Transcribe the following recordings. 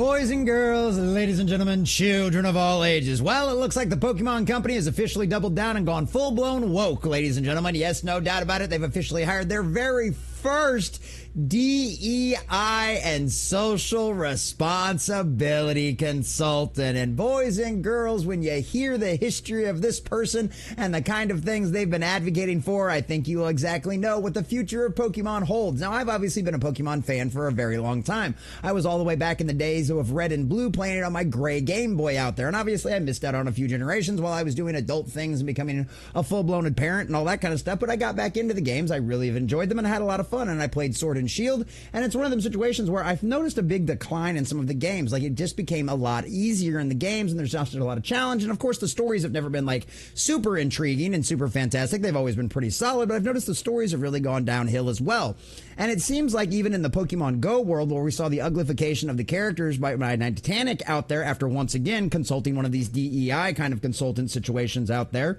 Boys and girls, ladies and gentlemen, children of all ages. Well, it looks like the Pokemon Company has officially doubled down and gone full-blown woke, ladies and gentlemen. Yes, no doubt about it. They've officially hired their very first DEI and social responsibility consultant. And boys and girls, when you hear the history of this person and the kind of things they've been advocating for, I think you will exactly know what the future of Pokemon holds. Now, I've obviously been a Pokemon fan for a very long time. I was all the way back in the days of Red and Blue playing it on my gray Game Boy out there. And obviously I missed out on a few generations while I was doing adult things and becoming a full-blown parent and all that kind of stuff. But I got back into the games. I really have enjoyed them and I had a lot of fun. And I played Sword and Shield, and it's one of them situations where I've noticed a big decline in some of the games. Like, it just became a lot easier in the games, and there's just a lot of challenge, and of course the stories have never been like super intriguing and super fantastic. They've always been pretty solid, but I've noticed the stories have really gone downhill as well. And it seems like even in the Pokemon Go world, where we saw the uglification of the characters by Titanic out there after once again consulting one of these DEI kind of consultant situations out there,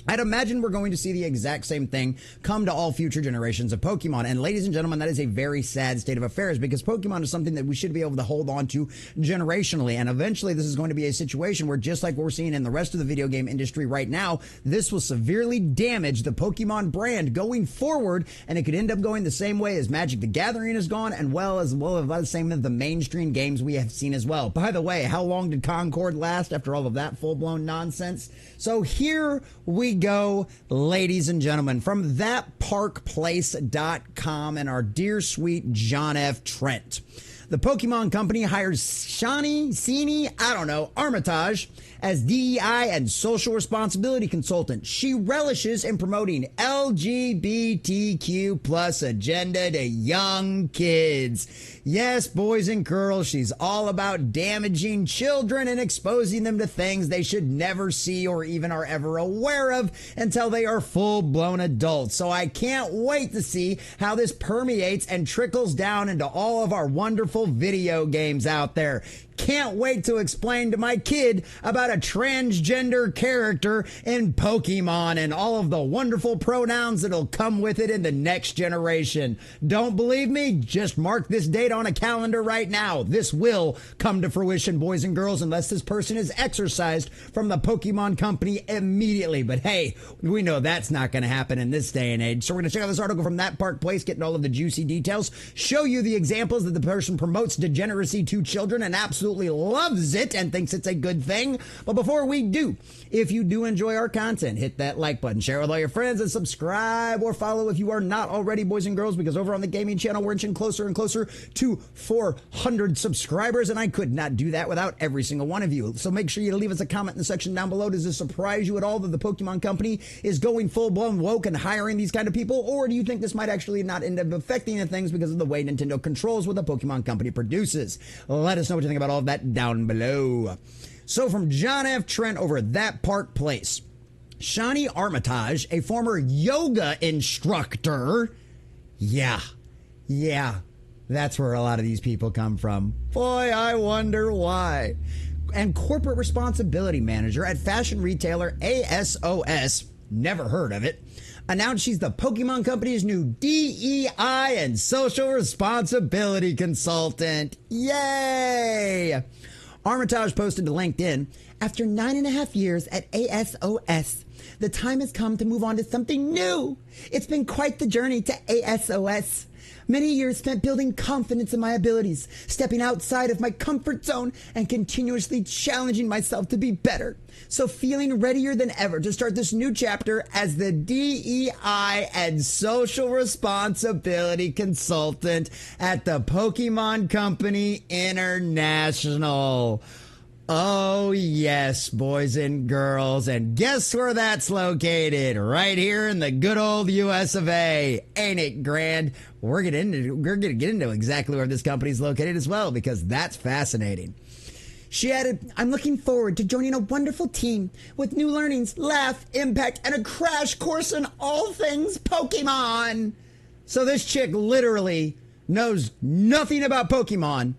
I'd imagine we're going to see the exact same thing come to all future generations of Pokemon. And ladies and gentlemen, that is a very sad state of affairs, because Pokemon is something that we should be able to hold on to generationally. And eventually this is going to be a situation where, just like what we're seeing in the rest of the video game industry right now, this will severely damage the Pokemon brand going forward. And it could end up going the same way as Magic the Gathering has gone, and well as the same as the mainstream games we have seen as well. By the way, how long did Concord last after all of that full-blown nonsense? So here we go, ladies and gentlemen, from thatparkplace.com and our dear sweet John F. Trent. The Pokemon Company hires Armitage as DEI and social responsibility consultant. She relishes in promoting LGBTQ plus agenda to young kids. Yes, boys and girls, she's all about damaging children and exposing them to things they should never see or even are ever aware of until they are full-blown adults. So I can't wait to see how this permeates and trickles down into all of our wonderful video games out there. Can't wait to explain to my kid about a transgender character in Pokemon and all of the wonderful pronouns that'll come with it in the next generation. Don't believe me? Just mark this date on a calendar right now. This will come to fruition, boys and girls, unless this person is exorcised from the Pokemon Company immediately. But hey, we know that's not going to happen in this day and age. So we're going to check out this article from That Park Place, getting all of the juicy details, show you the examples that the person promotes degeneracy to children and absolutely loves it and thinks it's a good thing. But before we do, if you do enjoy our content, hit that like button, share with all your friends, and subscribe or follow if you are not already, boys and girls, because over on the gaming channel, we're inching closer and closer to 400 subscribers, and I could not do that without every single one of you. So make sure you leave us a comment in the section down below. Does this surprise you at all that the Pokemon Company is going full-blown woke and hiring these kind of people, or do you think this might actually not end up affecting the things because of the way Nintendo controls what the Pokemon Company produces? Let us know what you think about all of that down below. So from John F. Trent over at That Park Place, Shani Armitage, a former yoga instructor. Yeah, that's where a lot of these people come from. Boy, I wonder why. And corporate responsibility manager at fashion retailer ASOS, never heard of it, announced she's the Pokemon Company's new DEI and social responsibility consultant. Yay! Armitage posted to LinkedIn, after 9.5 years at ASOS, the time has come to move on to something new. It's been quite the journey to ASOS. Many years spent building confidence in my abilities, stepping outside of my comfort zone, and continuously challenging myself to be better. So feeling readier than ever to start this new chapter as the DEI and social responsibility consultant at the Pokemon Company International. Oh, yes, boys and girls. And guess where that's located? Right here in the good old US of A. Ain't it grand? We're going to get into exactly where this company is located as well, because that's fascinating. She added, I'm looking forward to joining a wonderful team with new learnings, laugh, impact, and a crash course in all things Pokemon. So this chick literally knows nothing about Pokemon,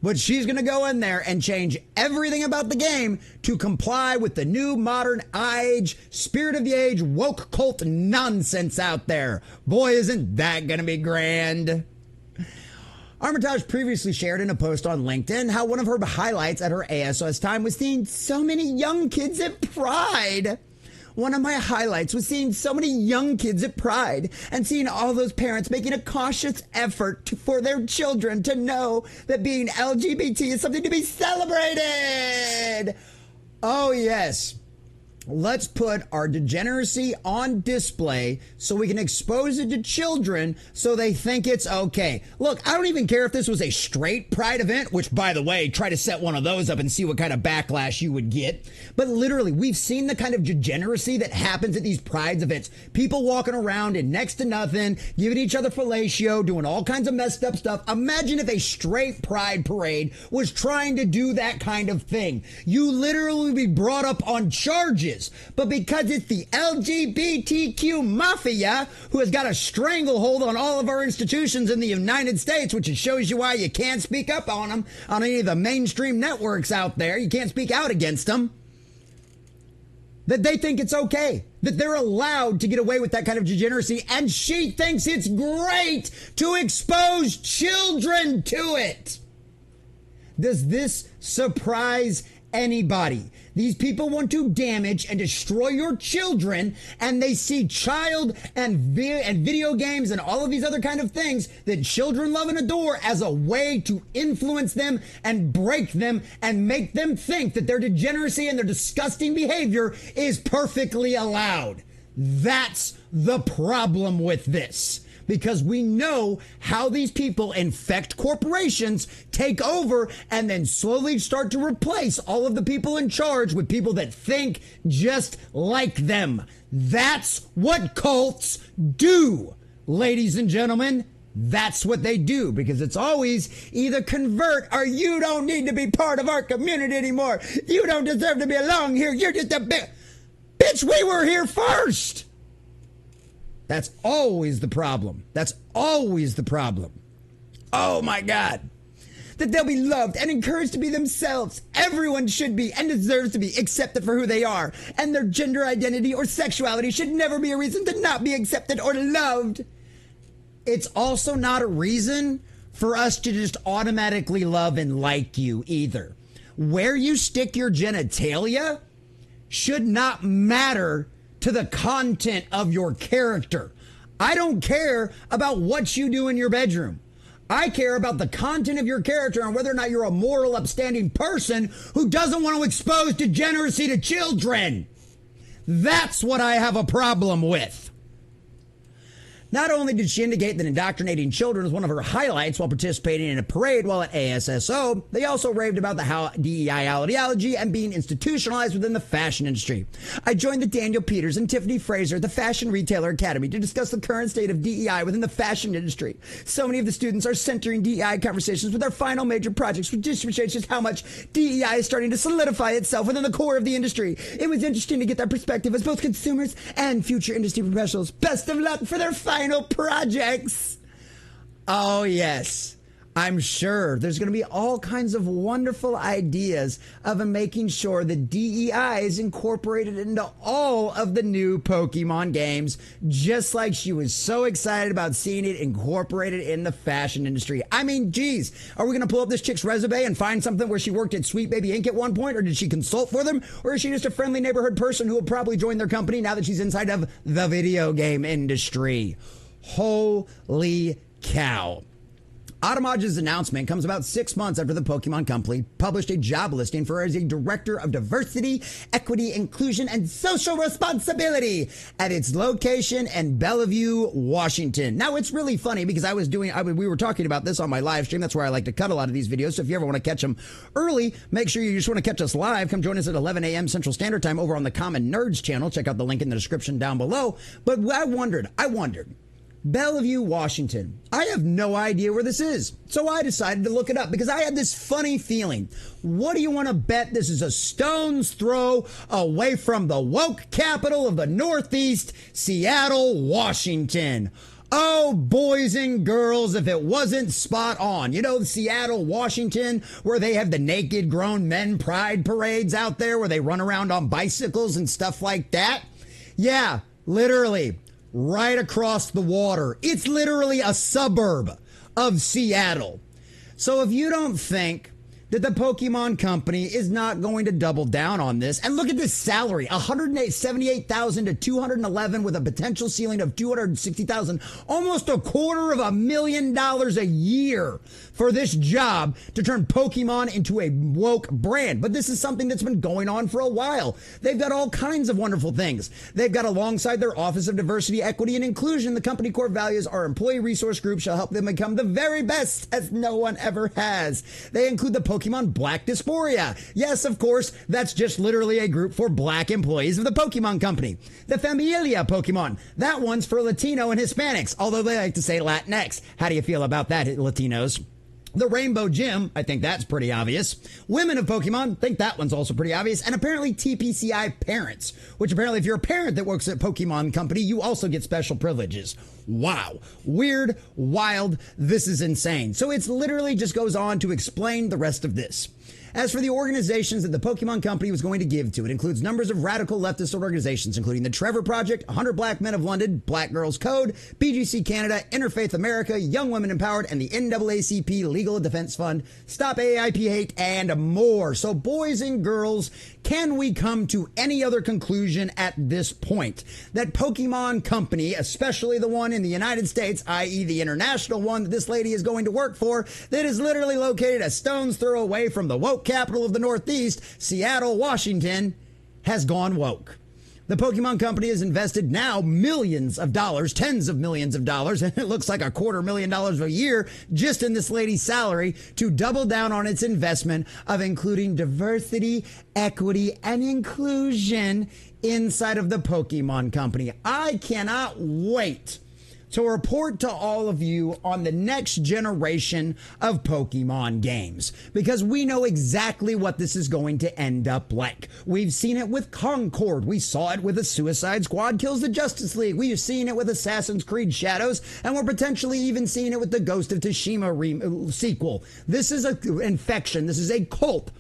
but she's going to go in there and change everything about the game to comply with the new modern age, spirit of the age, woke cult nonsense out there. Boy, isn't that going to be grand. Armitage previously shared in a post on LinkedIn how one of her highlights at her ASOS time was seeing so many young kids at Pride. One of my highlights was seeing so many young kids at Pride and seeing all those parents making a cautious effort for their children to know that being LGBT is something to be celebrated. Oh, yes. Let's put our degeneracy on display so we can expose it to children so they think it's okay. Look, I don't even care if this was a straight Pride event, which, by the way, try to set one of those up and see what kind of backlash you would get. But literally, we've seen the kind of degeneracy that happens at these Pride events. People walking around in next to nothing, giving each other fellatio, doing all kinds of messed up stuff. Imagine if a straight Pride parade was trying to do that kind of thing. You literally would be brought up on charges. But because it's the LGBTQ mafia who has got a stranglehold on all of our institutions in the United States, which shows you why you can't speak up on them on any of the mainstream networks out there. You can't speak out against them. That they think it's okay, that they're allowed to get away with that kind of degeneracy, and she thinks it's great to expose children to it. Does this surprise anybody? These people want to damage and destroy your children, and they see child and video games and all of these other kind of things that children love and adore as a way to influence them and break them and make them think that their degeneracy and their disgusting behavior is perfectly allowed. That's the problem with this. Because we know how these people infect corporations, take over, and then slowly start to replace all of the people in charge with people that think just like them. That's what cults do, ladies and gentlemen. That's what they do, because it's always either convert or you don't need to be part of our community anymore. You don't deserve to belong here. You're just a bitch, we were here first. That's always the problem. That's always the problem. Oh my God. That they'll be loved and encouraged to be themselves. Everyone should be and deserves to be accepted for who they are. And their gender identity or sexuality should never be a reason to not be accepted or loved. It's also not a reason for us to just automatically love and like you either. Where you stick your genitalia should not matter to the content of your character. I don't care about what you do in your bedroom. I care about the content of your character and whether or not you're a moral, upstanding person who doesn't want to expose degeneracy to children. That's what I have a problem with. Not only did she indicate that indoctrinating children was one of her highlights while participating in a parade while at ASSO, they also raved about the DEI ideology and being institutionalized within the fashion industry. I joined the Daniel Peters and Tiffany Fraser at the Fashion Retailer Academy to discuss the current state of DEI within the fashion industry. So many of the students are centering DEI conversations with their final major projects, which demonstrates just how much DEI is starting to solidify itself within the core of the industry. It was interesting to get that perspective as both consumers and future industry professionals. Best of luck for their final projects. Oh, yes. I'm sure there's going to be all kinds of wonderful ideas of making sure that DEI is incorporated into all of the new Pokemon games, just like she was so excited about seeing it incorporated in the fashion industry. I mean, geez, are we going to pull up this chick's resume and find something where she worked at Sweet Baby Inc. at one point, or did she consult for them, or is she just a friendly neighborhood person who will probably join their company now that she's inside of the video game industry? Holy cow. Automage's announcement comes about 6 months after the Pokemon Company published a job listing for her as a Director of Diversity, Equity, Inclusion, and Social Responsibility at its location in Bellevue, Washington. Now, it's really funny because we were talking about this on my live stream. That's where I like to cut a lot of these videos. So if you ever want to catch them early, make sure you just want to catch us live. Come join us at 11 a.m. Central Standard Time over on the Common Nerds channel. Check out the link in the description down below. But I wondered, Bellevue, Washington. I have no idea where this is. So I decided to look it up because I had this funny feeling. What do you want to bet this is a stone's throw away from the woke capital of the Northeast, Seattle, Washington? Oh, boys and girls, if it wasn't spot on. You know, Seattle, Washington, where they have the naked grown men pride parades out there where they run around on bicycles and stuff like that? Yeah, literally. Right across the water. It's literally a suburb of Seattle. So if you don't think that the Pokemon Company is not going to double down on this, and look at this salary, $178,000 to $211,000 with a potential ceiling of $260,000, almost $250,000 a year for this job to turn Pokemon into a woke brand. But this is something that's been going on for a while. They've got all kinds of wonderful things. They've got alongside their Office of Diversity, Equity, and Inclusion, the company core values, our employee resource group shall help them become the very best as no one ever has. They include the Pokemon Black Dysphoria. Yes, of course, that's just literally a group for black employees of the Pokemon Company. The Familia Pokemon. That one's for Latino and Hispanics, although they like to say Latinx. How do you feel about that, Latinos? The Rainbow Gym, I think that's pretty obvious. Women of Pokemon, think that one's also pretty obvious. And apparently TPCI parents, which apparently if you're a parent that works at Pokemon Company, you also get special privileges. Wow. Weird, wild, this is insane. So it's literally just goes on to explain the rest of this. As for the organizations that the Pokemon Company was going to give to, it includes numbers of radical leftist organizations, including the Trevor Project, 100 Black Men of London, Black Girls Code, BGC Canada, Interfaith America, Young Women Empowered, and the NAACP Legal Defense Fund, Stop AIP Hate, and more. So boys and girls, can we come to any other conclusion at this point? That Pokemon Company, especially the one in the United States, i.e. the international one that this lady is going to work for, that is literally located a stone's throw away from the woke capital of the Northeast, Seattle, Washington, has gone woke. The Pokemon Company has invested now millions of dollars, tens of millions of dollars, and it looks like $250,000 a year just in this lady's salary to double down on its investment of including diversity, equity, and inclusion inside of the Pokemon Company. I cannot wait to report to all of you on the next generation of Pokemon games, because we know exactly what this is going to end up like. We've seen it with Concord. We saw it with the Suicide Squad Kills the Justice League. We've seen it with Assassin's Creed Shadows, and we're potentially even seeing it with the Ghost of Tsushima sequel. This is an infection. This is a cult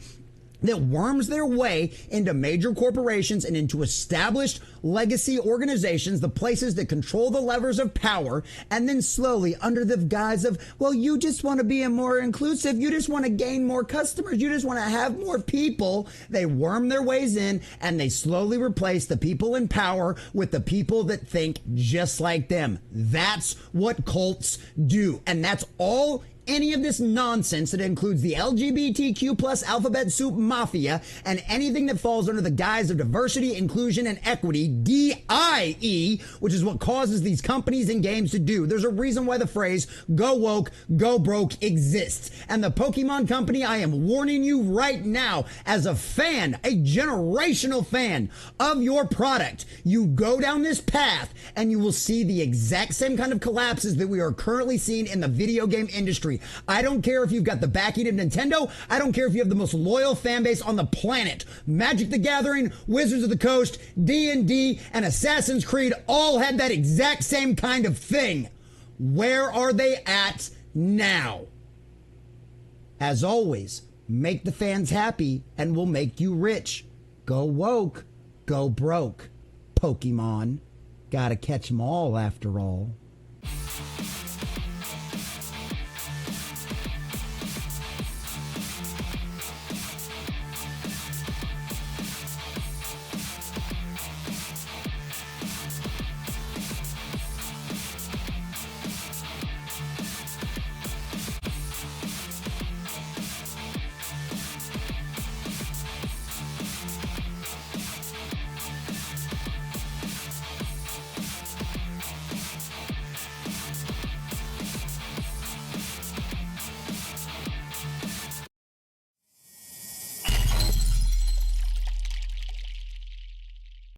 that worms their way into major corporations and into established legacy organizations, the places that control the levers of power, and then slowly, under the guise of, well, you just want to be more inclusive, you just want to gain more customers, you just want to have more people, they worm their ways in, and they slowly replace the people in power with the people that think just like them. That's what cults do, and that's all any of this nonsense that includes the LGBTQ plus alphabet soup mafia and anything that falls under the guise of diversity, inclusion, and equity, DIE, which is what causes these companies and games to do. There's a reason why the phrase go woke, go broke exists. And the Pokemon Company, I am warning you right now, as a fan, a generational fan of your product, you go down this path and you will see the exact same kind of collapses that we are currently seeing in the video game industry. I don't care if you've got the backing of Nintendo. I don't care if you have the most loyal fan base on the planet. Magic the Gathering, Wizards of the Coast, D&D, and Assassin's Creed all had that exact same kind of thing. Where are they at now? As always, make the fans happy and we'll make you rich. Go woke, go broke. Pokemon. Gotta catch 'em all after all.